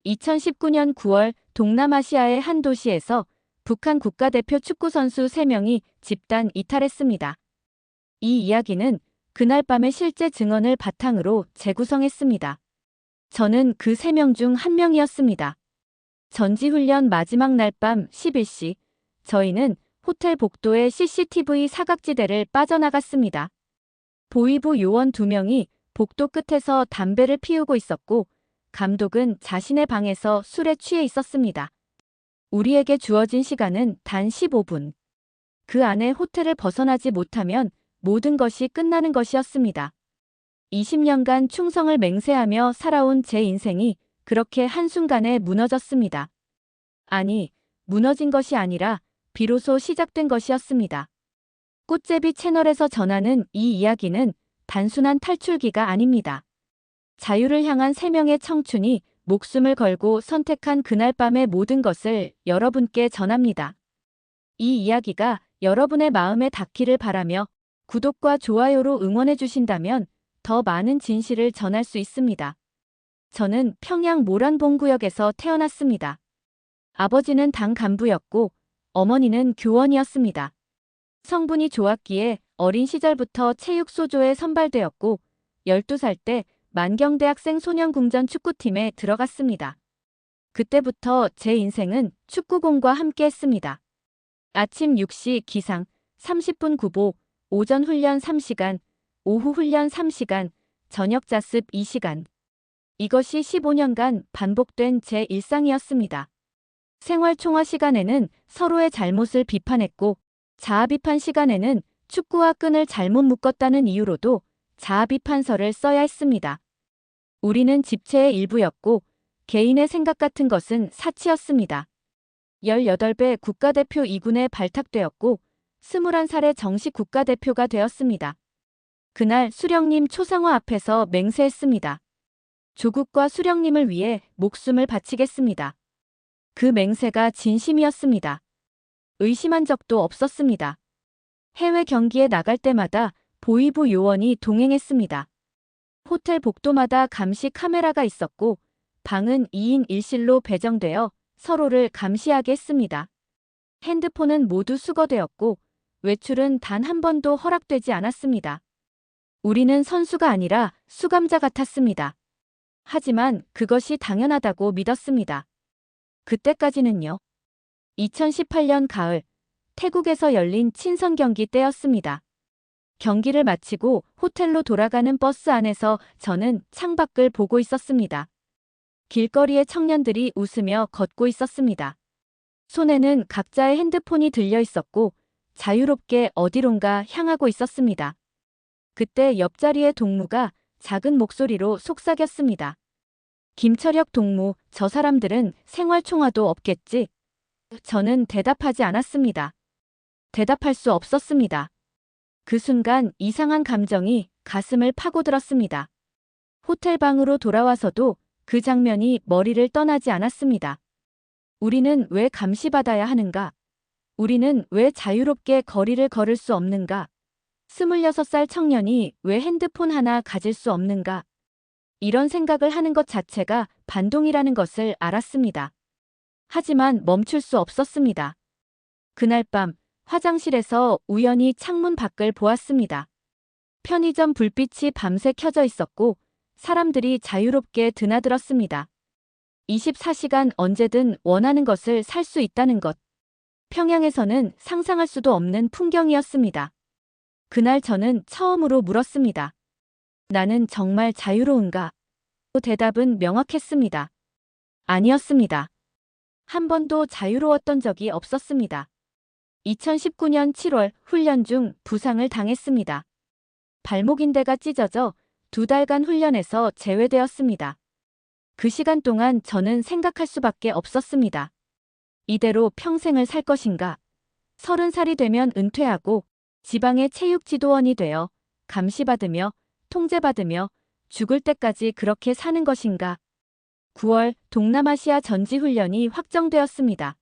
2019년 9월 동남아시아의 한 도시에서 북한 국가대표 축구선수 3명이 집단 이탈했습니다. 이 이야기는 그날 밤의 실제 증언을 바탕으로 재구성했습니다. 저는 그 3명 중 한 명이었습니다. 전지훈련 마지막 날 밤 11시, 저희는 호텔 복도의 CCTV 사각지대를 빠져나갔습니다. 보위부 요원 2명이 복도 끝에서 담배를 피우고 있었고, 감독은 자신의 방에서 술에 취해 있었습니다. 우리에게 주어진 시간은 단 15분. 그 안에 호텔을 벗어나지 못하면 모든 것이 끝나는 것이었습니다. 20년간 충성을 맹세하며 살아온 제 인생이 그렇게 한순간에 무너졌습니다. 아니, 무너진 것이 아니라 비로소 시작된 것이었습니다. 꽃제비 채널에서 전하는 이 이야기는 단순한 탈출기가 아닙니다. 자유를 향한 3명의 청춘이 목숨을 걸고 선택한 그날 밤의 모든 것을 여러분께 전합니다. 이 이야기가 여러분의 마음에 닿기를 바라며 구독과 좋아요로 응원해 주신다면 더 많은 진실을 전할 수 있습니다. 저는 평양 모란봉구역에서 태어났습니다. 아버지는 당 간부였고 어머니는 교원이었습니다. 성분이 좋았기에 어린 시절부터 체육소조에 선발되었고 12살 때 만경대학생 소년궁전 축구팀에 들어갔습니다. 그때부터 제 인생은 축구공과 함께했습니다. 아침 6시 기상, 30분 구보, 오전 훈련 3시간, 오후 훈련 3시간, 저녁 자습 2시간. 이것이 15년간 반복된 제 일상이었습니다. 생활총화 시간에는 서로의 잘못을 비판했고, 자아비판 시간에는 축구와 끈을 잘못 묶었다는 이유로도 자아비판서를 써야 했습니다. 우리는 집체의 일부였고 개인의 생각 같은 것은 사치였습니다. 18배 국가대표 2군에 발탁되었고 21살에 정식 국가대표가 되었습니다. 그날 수령님 초상화 앞에서 맹세했습니다. 조국과 수령님을 위해 목숨을 바치겠습니다. 그 맹세가 진심이었습니다. 의심한 적도 없었습니다. 해외 경기에 나갈 때마다 보위부 요원이 동행했습니다. 호텔 복도마다 감시 카메라가 있었고 방은 2인 1실로 배정되어 서로를 감시하게 했습니다. 핸드폰은 모두 수거되었고 외출은 단 한 번도 허락되지 않았습니다. 우리는 선수가 아니라 수감자 같았습니다. 하지만 그것이 당연하다고 믿었습니다. 그때까지는요. 2018년 가을, 태국에서 열린 친선 경기 때였습니다. 경기를 마치고 호텔로 돌아가는 버스 안에서 저는 창밖을 보고 있었습니다. 길거리의 청년들이 웃으며 걷고 있었습니다. 손에는 각자의 핸드폰이 들려 있었고 자유롭게 어디론가 향하고 있었습니다. 그때 옆자리의 동무가 작은 목소리로 속삭였습니다. 김철혁 동무, 저 사람들은 생활총화도 없겠지? 저는 대답하지 않았습니다. 대답할 수 없었습니다. 그 순간 이상한 감정이 가슴을 파고들었습니다. 호텔 방으로 돌아와서도 그 장면이 머리를 떠나지 않았습니다. 우리는 왜 감시받아야 하는가? 우리는 왜 자유롭게 거리를 걸을 수 없는가? 26살 청년이 왜 핸드폰 하나 가질 수 없는가? 이런 생각을 하는 것 자체가 반동이라는 것을 알았습니다. 하지만 멈출 수 없었습니다. 그날 밤 화장실에서 우연히 창문 밖을 보았습니다. 편의점 불빛이 밤새 켜져 있었고 사람들이 자유롭게 드나들었습니다. 24시간 언제든 원하는 것을 살 수 있다는 것. 평양에서는 상상할 수도 없는 풍경이었습니다. 그날 저는 처음으로 물었습니다. 나는 정말 자유로운가? 대답은 명확했습니다. 아니었습니다. 한 번도 자유로웠던 적이 없었습니다. 2019년 7월 훈련 중 부상을 당했습니다. 발목인대가 찢어져 2달간 훈련에서 제외되었습니다. 그 시간 동안 저는 생각할 수밖에 없었습니다. 이대로 평생을 살 것인가? 30살이 되면 은퇴하고 지방의 체육지도원이 되어 감시받으며 통제받으며 죽을 때까지 그렇게 사는 것인가? 9월 동남아시아 전지훈련이 확정되었습니다.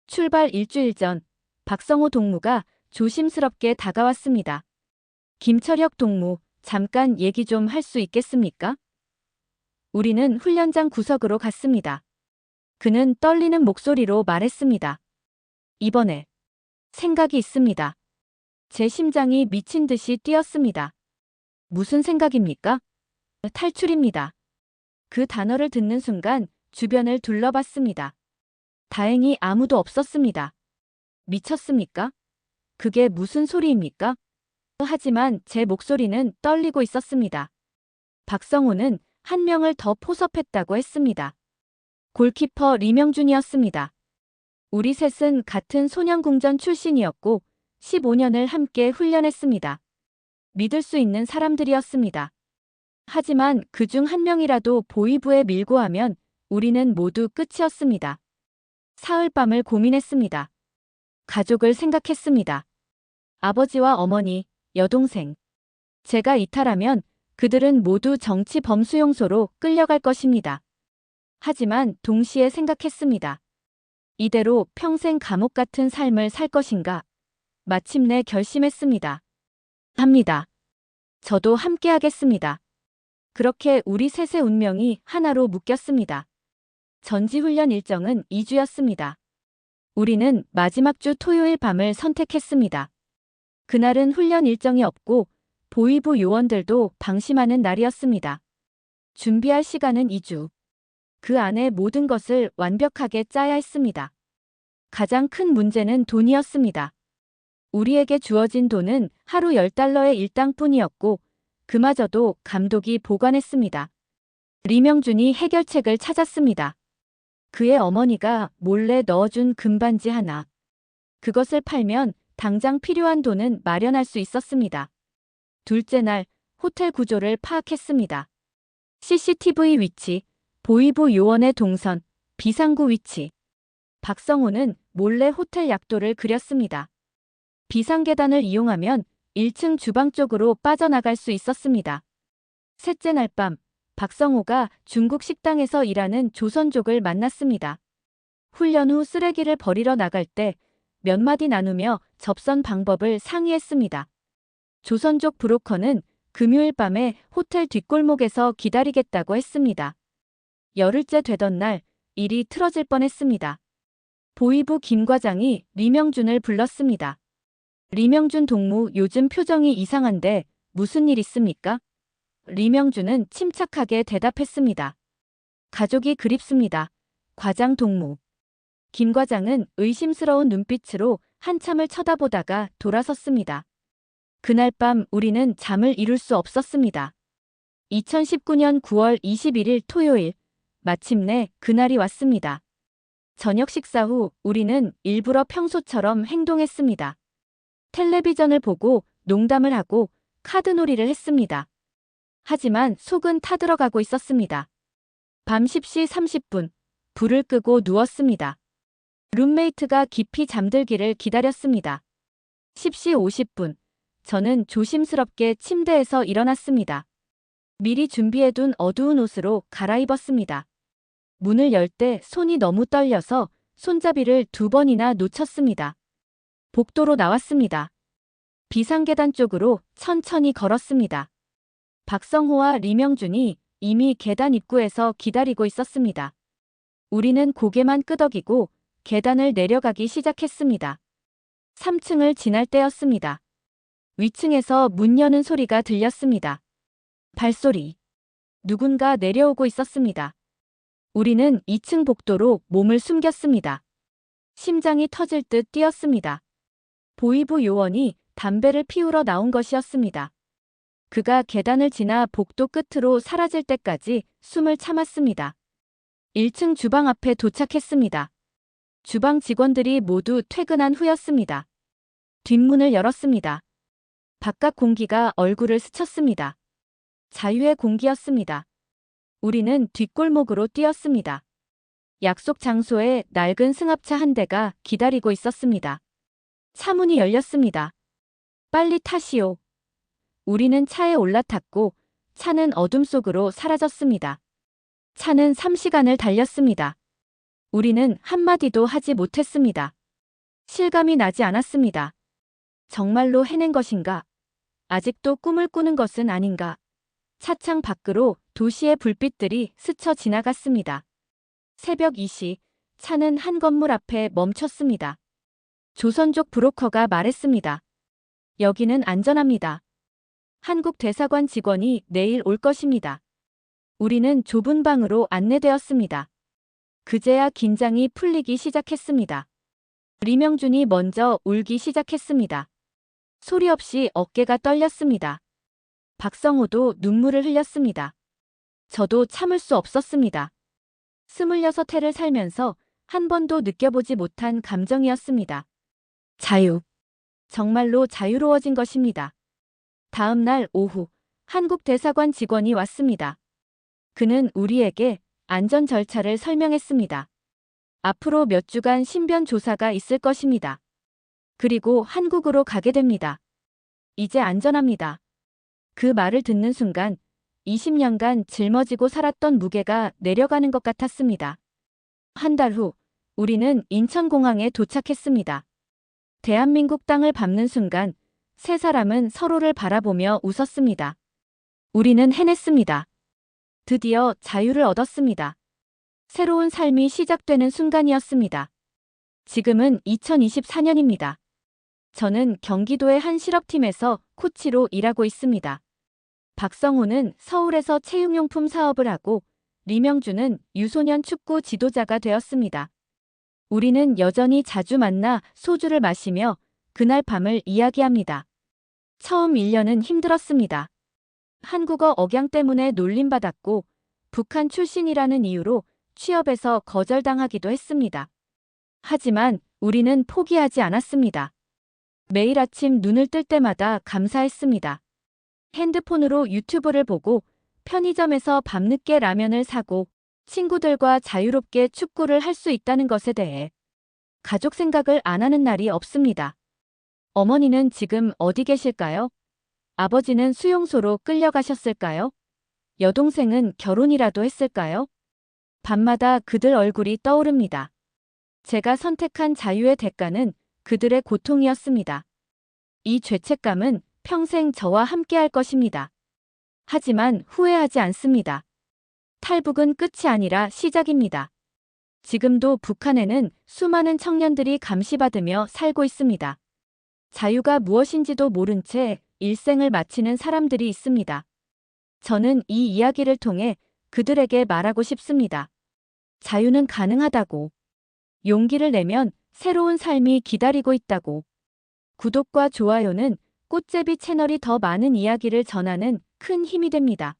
출발 일주일 전 박성호 동무가 조심스럽게 다가왔습니다. 김철혁 동무, 잠깐 얘기 좀 할 수 있겠습니까? 우리는 훈련장 구석으로 갔습니다. 그는 떨리는 목소리로 말했습니다. 이번에 생각이 있습니다. 제 심장이 미친 듯이 뛰었습니다. 무슨 생각입니까? 탈출입니다. 그 단어를 듣는 순간 주변을 둘러봤습니다. 다행히 아무도 없었습니다. 미쳤습니까? 그게 무슨 소리입니까? 하지만 제 목소리는 떨리고 있었습니다. 박성호는 한 명을 더 포섭했다고 했습니다. 골키퍼 리명준이었습니다. 우리 셋은 같은 소년궁전 출신이었고 15년을 함께 훈련했습니다. 믿을 수 있는 사람들이었습니다. 하지만 그중 한 명이라도 보위부에 밀고 하면 우리는 모두 끝이었습니다. 사흘밤을 고민했습니다. 가족을 생각했습니다. 아버지와 어머니, 여동생. 제가 이탈하면 그들은 모두 정치 범수용소로 끌려갈 것입니다. 하지만 동시에 생각했습니다. 이대로 평생 감옥 같은 삶을 살 것인가? 마침내 결심했습니다. 합니다. 저도 함께 하겠습니다. 그렇게 우리 셋의 운명이 하나로 묶였습니다. 전지훈련 일정은 2주였습니다. 우리는 마지막 주 토요일 밤을 선택했습니다. 그날은 훈련 일정이 없고 보위부 요원들도 방심하는 날이었습니다. 준비할 시간은 2주. 그 안에 모든 것을 완벽하게 짜야 했습니다. 가장 큰 문제는 돈이었습니다. 우리에게 주어진 돈은 하루 10달러의 일당뿐이었고 그마저도 감독이 보관했습니다. 리명준이 해결책을 찾았습니다. 그의 어머니가 몰래 넣어준 금반지 하나. 그것을 팔면 당장 필요한 돈은 마련할 수 있었습니다. 둘째 날 호텔 구조를 파악했습니다. CCTV 위치, 보위부 요원의 동선, 비상구 위치. 박성호는 몰래 호텔 약도를 그렸습니다. 비상계단을 이용하면 1층 주방 쪽으로 빠져나갈 수 있었습니다. 셋째 날 밤, 박성호가 중국 식당에서 일하는 조선족을 만났습니다. 훈련 후 쓰레기를 버리러 나갈 때 몇 마디 나누며 접선 방법을 상의했습니다. 조선족 브로커는 금요일 밤에 호텔 뒷골목에서 기다리겠다고 했습니다. 열흘째 되던 날 일이 틀어질 뻔했습니다. 보위부 김 과장이 리명준을 불렀습니다. 리명준 동무, 요즘 표정이 이상한데 무슨 일 있습니까? 리명준은 침착하게 대답했습니다. 가족이 그립습니다. 과장 동무. 김 과장은 의심스러운 눈빛으로 한참을 쳐다보다가 돌아섰습니다. 그날 밤 우리는 잠을 이룰 수 없었습니다. 2019년 9월 21일 토요일, 마침내 그날이 왔습니다. 저녁 식사 후 우리는 일부러 평소처럼 행동했습니다. 텔레비전을 보고 농담을 하고 카드놀이를 했습니다. 하지만 속은 타들어가고 있었습니다. 밤 10시 30분, 불을 끄고 누웠습니다. 룸메이트가 깊이 잠들기를 기다렸습니다. 10시 50분, 저는 조심스럽게 침대에서 일어났습니다. 미리 준비해둔 어두운 옷으로 갈아입었습니다. 문을 열 때 손이 너무 떨려서 손잡이를 2번이나 놓쳤습니다. 복도로 나왔습니다. 비상계단 쪽으로 천천히 걸었습니다. 박성호와 리명준이 이미 계단 입구에서 기다리고 있었습니다. 우리는 고개만 끄덕이고 계단을 내려가기 시작했습니다. 3층을 지날 때였습니다. 위층에서 문 여는 소리가 들렸습니다. 발소리. 누군가 내려오고 있었습니다. 우리는 2층 복도로 몸을 숨겼습니다. 심장이 터질 듯 뛰었습니다. 보위부 요원이 담배를 피우러 나온 것이었습니다. 그가 계단을 지나 복도 끝으로 사라질 때까지 숨을 참았습니다. 1층 주방 앞에 도착했습니다. 주방 직원들이 모두 퇴근한 후였습니다. 뒷문을 열었습니다. 바깥 공기가 얼굴을 스쳤습니다. 자유의 공기였습니다. 우리는 뒷골목으로 뛰었습니다. 약속 장소에 낡은 승합차 한 대가 기다리고 있었습니다. 차문이 열렸습니다. 빨리 타시오. 우리는 차에 올라탔고 차는 어둠 속으로 사라졌습니다. 차는 3시간을 달렸습니다. 우리는 한마디도 하지 못했습니다. 실감이 나지 않았습니다. 정말로 해낸 것인가? 아직도 꿈을 꾸는 것은 아닌가? 차창 밖으로 도시의 불빛들이 스쳐 지나갔습니다. 새벽 2시, 차는 한 건물 앞에 멈췄습니다. 조선족 브로커가 말했습니다. 여기는 안전합니다. 한국 대사관 직원이 내일 올 것입니다. 우리는 좁은 방으로 안내되었습니다. 그제야 긴장이 풀리기 시작했습니다. 리명준이 먼저 울기 시작했습니다. 소리 없이 어깨가 떨렸습니다. 박성호도 눈물을 흘렸습니다. 저도 참을 수 없었습니다. 26해를 살면서 한 번도 느껴보지 못한 감정이었습니다. 자유. 정말로 자유로워진 것입니다. 다음 날 오후, 한국 대사관 직원이 왔습니다. 그는 우리에게 안전 절차를 설명했습니다. 앞으로 몇 주간 신변 조사가 있을 것입니다. 그리고 한국으로 가게 됩니다. 이제 안전합니다. 그 말을 듣는 순간 20년간 짊어지고 살았던 무게가 내려가는 것 같았습니다. 한 달 후, 우리는 인천공항에 도착했습니다. 대한민국 땅을 밟는 순간 세 사람은 서로를 바라보며 웃었습니다. 우리는 해냈습니다. 드디어 자유를 얻었습니다. 새로운 삶이 시작되는 순간이었습니다. 지금은 2024년입니다. 저는 경기도의 한 실업팀에서 코치로 일하고 있습니다. 박성호는 서울에서 체육용품 사업을 하고 리명준은 유소년 축구 지도자가 되었습니다. 우리는 여전히 자주 만나 소주를 마시며 그날 밤을 이야기합니다. 처음 1년은 힘들었습니다. 한국어 억양 때문에 놀림받았고 북한 출신이라는 이유로 취업에서 거절당하기도 했습니다. 하지만 우리는 포기하지 않았습니다. 매일 아침 눈을 뜰 때마다 감사했습니다. 핸드폰으로 유튜브를 보고 편의점에서 밤늦게 라면을 사고 친구들과 자유롭게 축구를 할 수 있다는 것에 대해 가족 생각을 안 하는 날이 없습니다. 어머니는 지금 어디 계실까요? 아버지는 수용소로 끌려가셨을까요? 여동생은 결혼이라도 했을까요? 밤마다 그들 얼굴이 떠오릅니다. 제가 선택한 자유의 대가는 그들의 고통이었습니다. 이 죄책감은 평생 저와 함께할 것입니다. 하지만 후회하지 않습니다. 탈북은 끝이 아니라 시작입니다. 지금도 북한에는 수많은 청년들이 감시받으며 살고 있습니다. 자유가 무엇인지도 모른 채 일생을 마치는 사람들이 있습니다. 저는 이 이야기를 통해 그들에게 말하고 싶습니다. 자유는 가능하다고. 용기를 내면 새로운 삶이 기다리고 있다고. 구독과 좋아요는 꽃제비 채널이 더 많은 이야기를 전하는 큰 힘이 됩니다.